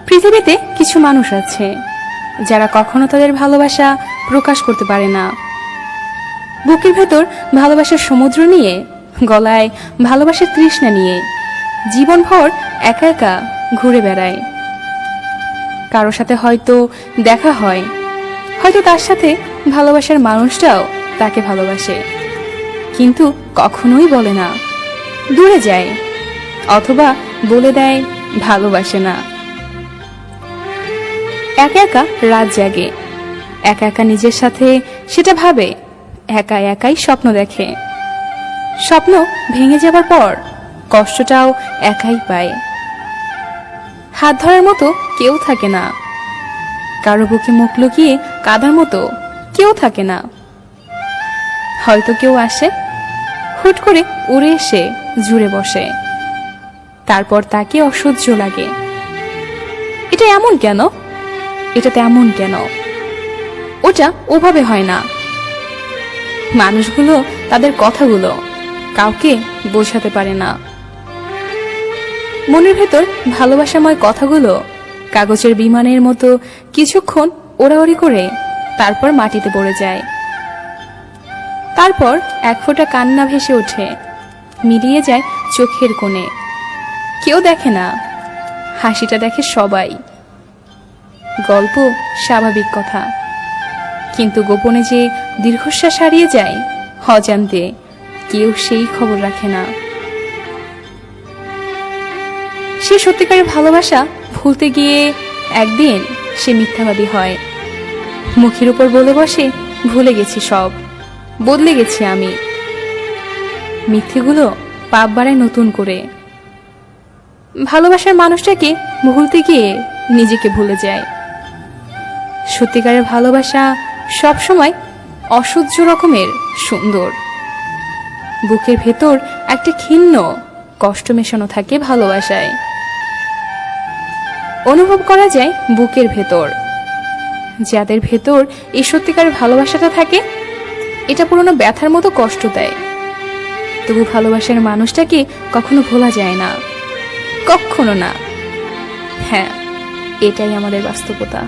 পৃথিবীতে কিছু মানুষ আছে যারা কখনো তাদের ভালোবাসা প্রকাশ করতে পারে না। বুকের ভেতর ভালোবাসার সমুদ্র নিয়ে, গলায় ভালোবাসার তৃষ্ণা নিয়ে জীবনভর একা একা ঘুরে বেড়ায়। কারোর সাথে হয়তো দেখা হয়, হয়তো তার সাথে ভালোবাসার মানুষটাও তাকে ভালোবাসে, কিন্তু কখনোই বলে না, দূরে যায়, অথবা বলে দেয় ভালোবাসে না। একা একা রাত জাগে, একা একা নিজের সাথে সেটা ভাবে, একা একাই স্বপ্ন দেখে। স্বপ্ন ভেঙে যাবার পর কষ্টটাও একাই পায়। হাত ধরার মতো কেউ থাকে না, কারো বুকে মুখ লুকিয়ে কাঁদার মতো কেউ থাকে না। হয়তো কেউ আসে, হুট করে উড়ে এসে জুড়ে বসে, তারপর তাকে অসহ্য লাগে। এটা এমন কেন, এটা তেমন কেন, ওটা ওভাবে হয় না। মানুষগুলো তাদের কথাগুলো কাউকে বোঝাতে পারে না। মনের ভেতর ভালোবাসাময় কথাগুলো কাগজের বিমানের মতো কিছুক্ষণ ওড়াওড়ি করে তারপর মাটিতে পড়ে যায়। তারপর এক ফোঁটা কান্না ভেসে ওঠে, মিলিয়ে যায় চোখের কোণে। কেউ দেখে না, হাসিটা দেখে সবাই। গল্প স্বাভাবিক কথা, কিন্তু গোপনে যে দীর্ঘশ্বাস হারিয়ে যায় অজান্তে, কেউ সেই খবর রাখে না। সে সত্যিকারের ভালোবাসা ভুলতে গিয়ে একদিন সে মিথ্যাবাদী হয়। মুখের উপর বলে বসে, ভুলে গেছি সব, বদলে গেছি আমি। মিথ্যেগুলো পাপ বাড়ায় নতুন করে। ভালোবাসার মানুষটাকে ভুলতে গিয়ে নিজেকে ভুলে যায়। সত্যিকারের ভালোবাসা সবসময় অসহ্য রকমের সুন্দর। বুকের ভেতর একটা ক্ষীণ কষ্ট মেশানো থাকে ভালোবাসায়। অনুভব করা যায় বুকের ভেতর। যাদের ভেতর এই সত্যিকারের ভালোবাসাটা থাকে, এটা পুরনো ব্যথার মতো কষ্ট দেয়, তবু ভালোবাসার মানুষটাকে কখনো ভোলা যায় না, কখনো না। হ্যাঁ, এটাই আমাদের বাস্তবতা।